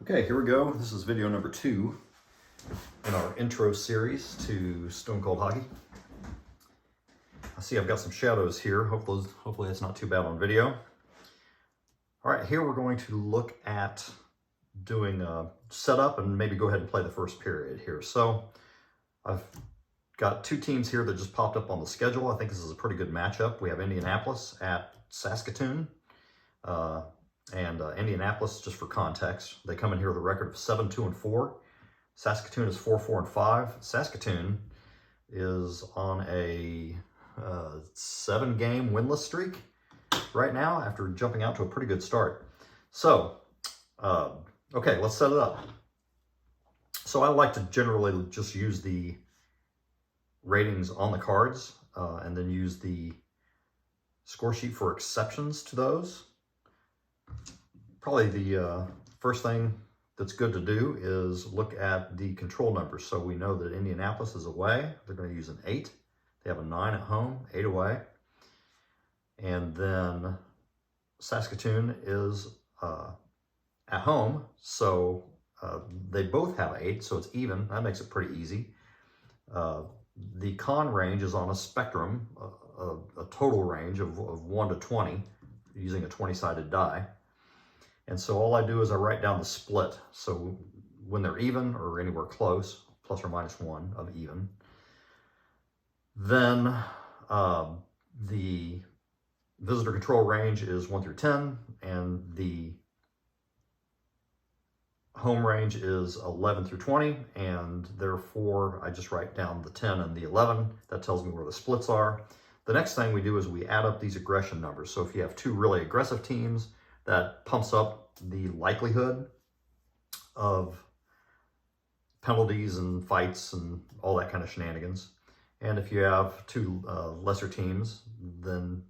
Okay, here we go. This is video number 2 in our intro series to Stone Cold Hockey. I see I've got some shadows here. Hopefully it's not too bad on video. All right, here we're going to look at doing a setup and maybe go ahead and play the first period here. So I've got two teams here that just popped up on the schedule. I think this is a pretty good matchup. We have Indianapolis at Saskatoon. Indianapolis, just for context, they come in here with a record of 7-2-4. Saskatoon is 4-4-5. Saskatoon is on a 7-game winless streak right now after jumping out to a pretty good start. So, okay, let's set it up. So I like to generally just use the ratings on the cards and then use the score sheet for exceptions to those. Probably the first thing that's good to do is look at the control numbers. So we know that Indianapolis is away. They're going to use an 8. They have a 9 at home, 8 away. And then Saskatoon is at home. So they both have 8, so it's even. That makes it pretty easy. The con range is on a spectrum, a total range of 1 to 20, using a 20-sided die. And so all I do is I write down the split. So when they're even or anywhere close, plus or minus 1 of even, then the visitor control range is 1 through 10, and the home range is 11 through 20, and therefore I just write down the 10 and the 11. That tells me where the splits are. The next thing we do is we add up these aggression numbers. So if you have two really aggressive teams, that pumps up the likelihood of penalties and fights and all that kind of shenanigans. And if you have two lesser teams, then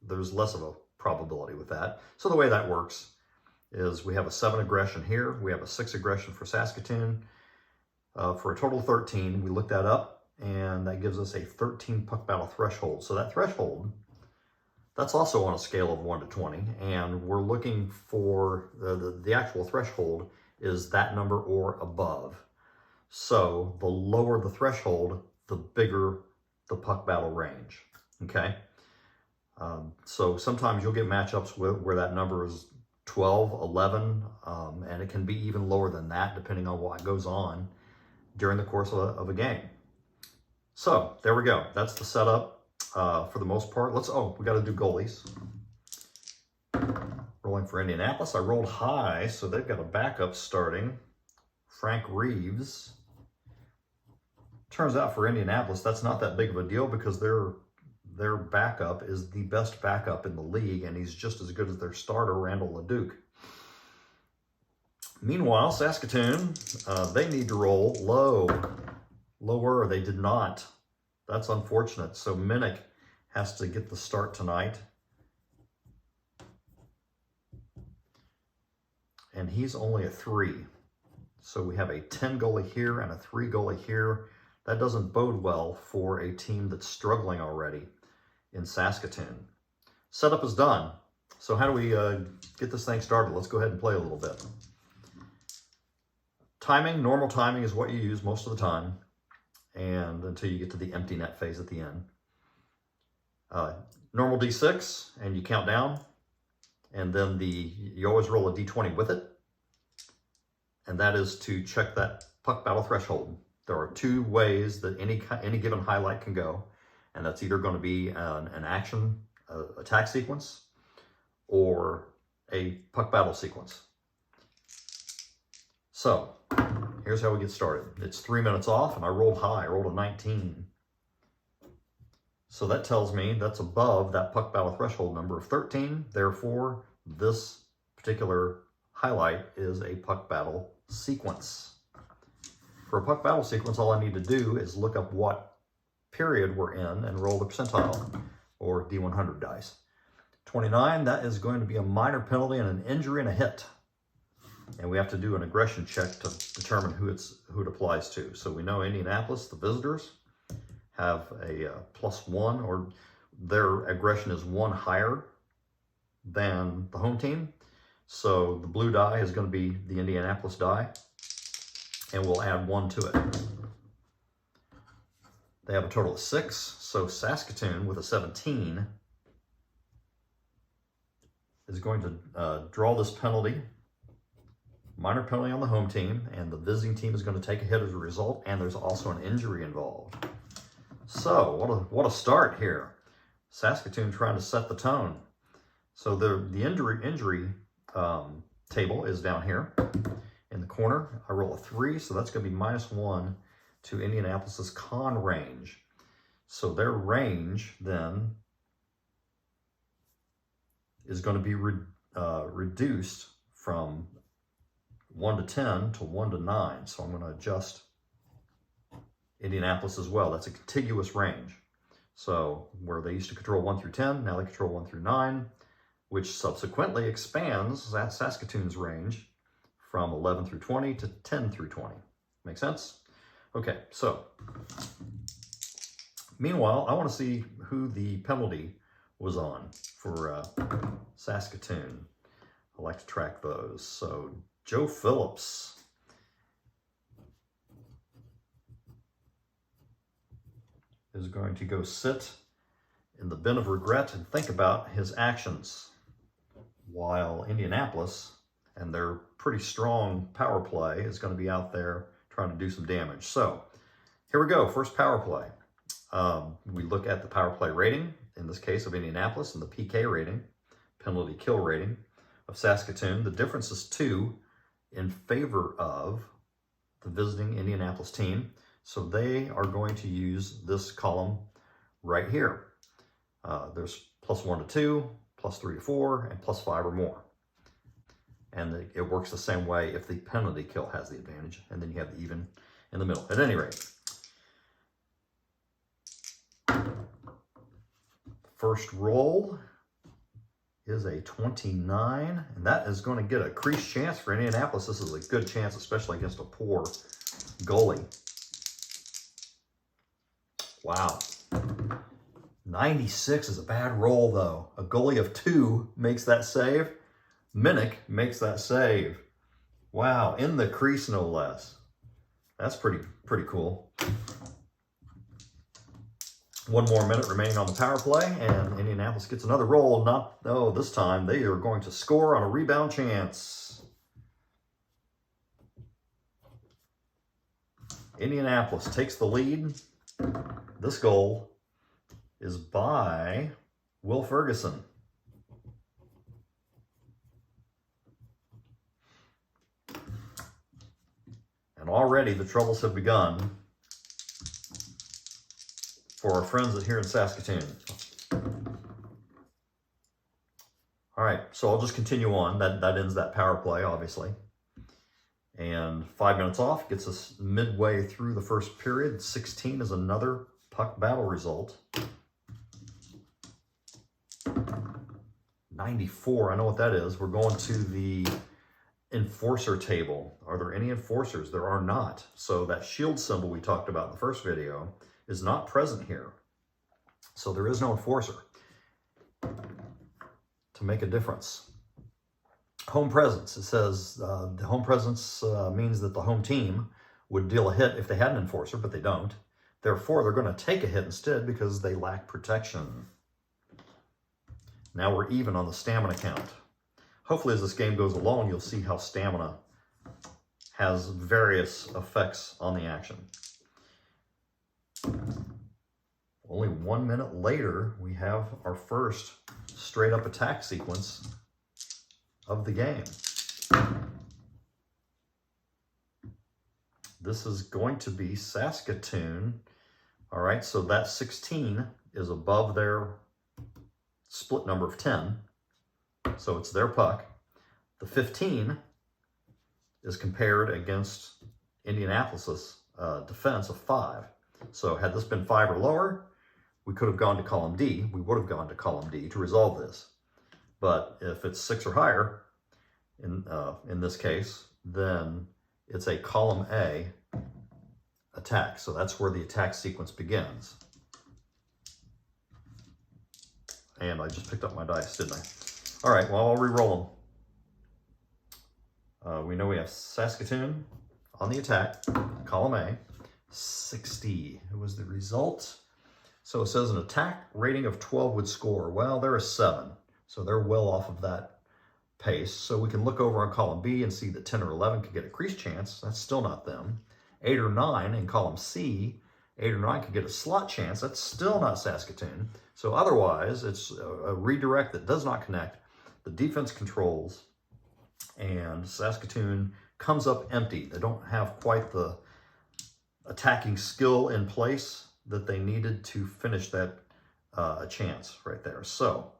there's less of a probability with that. So the way that works is we have a 7 aggression here. We have a 6 aggression for Saskatoon for a total of 13. We look that up, and that gives us a 13 puck battle threshold. So that threshold, that's also on a scale of 1 to 20, and we're looking for the actual threshold is that number or above. So the lower the threshold, the bigger the puck battle range, okay? So sometimes you'll get matchups where that number is 12, 11, and it can be even lower than that depending on what goes on during the course of a game. So there we go. That's the setup. For the most part, we got to do goalies. Rolling for Indianapolis. I rolled high, so they've got a backup starting. Frank Reeves. Turns out for Indianapolis, that's not that big of a deal because their backup is the best backup in the league, and he's just as good as their starter, Randall LeDuc. Meanwhile, Saskatoon, they need to roll lower. They did not. That's unfortunate. So Minnick has to get the start tonight. And he's only a 3. So we have a 10 goalie here and a 3 goalie here. That doesn't bode well for a team that's struggling already in Saskatoon. Setup is done. So how do we get this thing started? Let's go ahead and play a little bit. Timing, normal timing is what you use most of the time, and until you get to the empty net phase at the end. Normal D6, and you count down, and then you always roll a D20 with it, and that is to check that puck battle threshold. There are 2 ways that any given highlight can go, and that's either going to be an action attack sequence or a puck battle sequence. So here's how we get started. It's 3 minutes off, and I rolled high. I rolled a 19. So that tells me that's above that puck battle threshold number of 13. Therefore, this particular highlight is a puck battle sequence. For a puck battle sequence, all I need to do is look up what period we're in and roll the percentile, or D100 dice. 29, that is going to be a minor penalty and an injury and a hit. And we have to do an aggression check to determine who it applies to. So we know Indianapolis, the visitors, have a +1, or their aggression is 1 higher than the home team. So the blue die is going to be the Indianapolis die, and we'll add 1 to it. They have a total of 6, so Saskatoon with a 17 is going to draw this penalty, minor penalty on the home team, and the visiting team is going to take a hit as a result, and there's also an injury involved. So what a start here. Saskatoon trying to set the tone. So the injury table is down here in the corner. I roll a 3, so that's going to be -1 to Indianapolis's con range. So their range then is going to be reduced from 1 to 10 to 1 to 9. So I'm going to adjust Indianapolis as well. That's a contiguous range. So where they used to control 1 through 10, now they control 1 through 9, which subsequently expands Saskatoon's range from 11 through 20 to 10 through 20. Make sense? Okay, so meanwhile, I want to see who the penalty was on for Saskatoon. I like to track those. So Joe Phillips is going to go sit in the bin of regret and think about his actions, while Indianapolis and their pretty strong power play is going to be out there trying to do some damage. So here we go, first power play. We look at the power play rating, in this case of Indianapolis, and the PK rating, penalty kill rating of Saskatoon. The difference is 2 in favor of the visiting Indianapolis team. So they are going to use this column right here. There's +1 to 2, +3 to 4, and +5 or more. And it works the same way if the penalty kill has the advantage, and then you have the even in the middle. At any rate, first roll is a 29, and that is going to get a crease chance for Indianapolis. This is a good chance, especially against a poor goalie. Wow. 96 is a bad roll, though. A goalie of 2 makes that save. Minnick makes that save. Wow, in the crease, no less. That's pretty cool. 1 more minute remaining on the power play, and Indianapolis gets another roll. This time they are going to score on a rebound chance. Indianapolis takes the lead. This goal is by Will Ferguson. And already the troubles have begun for our friends here in Saskatoon. All right, so I'll just continue on. That ends that power play, obviously. And 5 minutes off gets us midway through the first period. 16 is another puck battle result. 94, I know what that is. We're going to the enforcer table. Are there any enforcers? There are not. So that shield symbol we talked about in the first video is not present here. So there is no enforcer to make a difference. Home presence. It says the home presence means that the home team would deal a hit if they had an enforcer, but they don't. Therefore, they're going to take a hit instead because they lack protection. Now we're even on the stamina count. Hopefully, as this game goes along, you'll see how stamina has various effects on the action. Only 1 minute later, we have our first straight-up attack sequence of the game. This is going to be Saskatoon. All right, so that 16 is above their split number of 10. So it's their puck. The 15 is compared against Indianapolis's defense of 5. So had this been 5 or lower, we could have gone to column D. We would have gone to column D to resolve this. But if it's 6 or higher, in this case, then it's a column A attack. So that's where the attack sequence begins. And I just picked up my dice, didn't I? All right, well, I'll re-roll them. We know we have Saskatoon on the attack, column A, 60. It was the result. So it says an attack rating of 12 would score. Well, they're a 7, so they're well off of that pace. So we can look over on column B and see that 10 or 11 could get a crease chance. That's still not them. 8 or 9 in column C, 8 or 9 could get a slot chance. That's still not Saskatoon. So otherwise, it's a redirect that does not connect. The defense controls, and Saskatoon comes up empty. They don't have quite the attacking skill in place that they needed to finish that chance right there. So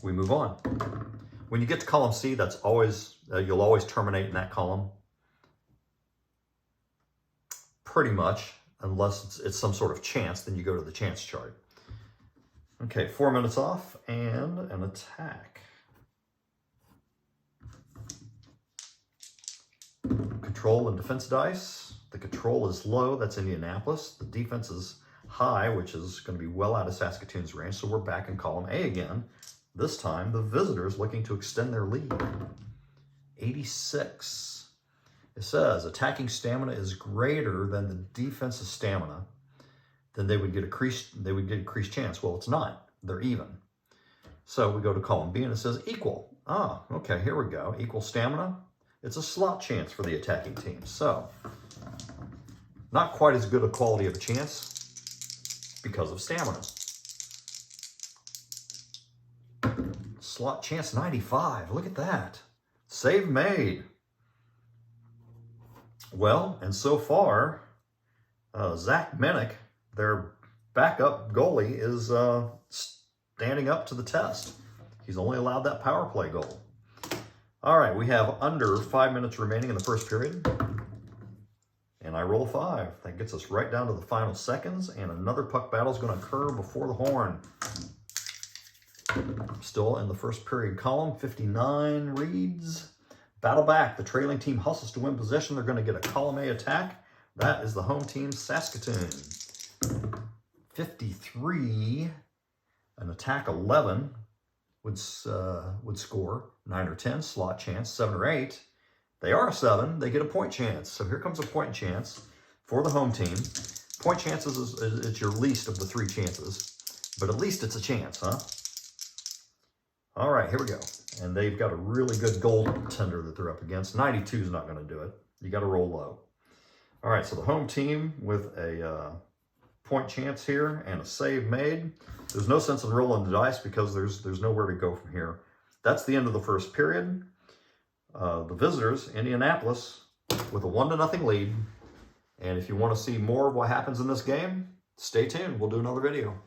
we move on. When you get to column C, that's always, you'll always terminate in that column. Pretty much, unless it's some sort of chance, then you go to the chance chart. Okay, 4 minutes off and an attack. Control and defense dice. The control is low, that's Indianapolis. The defense is high, which is going to be well out of Saskatoon's range. So we're back in column A again. This time, the visitors looking to extend their lead. 86. It says attacking stamina is greater than the defensive stamina. Then they would get a crease chance. Well, it's not. They're even. So we go to column B and it says equal. Ah, okay, here we go. Equal stamina. It's a slot chance for the attacking team. So not quite as good a quality of a chance because of stamina. Slot chance 95. Look at that. Save made. Well, and so far, Zach Minnick, their backup goalie, is standing up to the test. He's only allowed that power play goal. All right, we have under 5 minutes remaining in the first period. And I roll a 5. That gets us right down to the final seconds, and another puck battle is going to occur before the horn. Still in the first period column, 59 reads. Battle back. The trailing team hustles to win possession. They're going to get a column A attack. That is the home team, Saskatoon. 53. An attack 11 would score. 9 or 10, slot chance. 7 or 8. They are a 7. They get a point chance. So here comes a point chance for the home team. Point chances is your least of the 3 chances. But at least it's a chance, huh? All right, here we go. And they've got a really good goaltender that they're up against. 92 is not going to do it. You got to roll low. All right, so the home team with a point chance here and a save made. There's no sense in rolling the dice because there's nowhere to go from here. That's the end of the first period. The visitors, Indianapolis, with a 1-0 lead. And if you want to see more of what happens in this game, stay tuned. We'll do another video.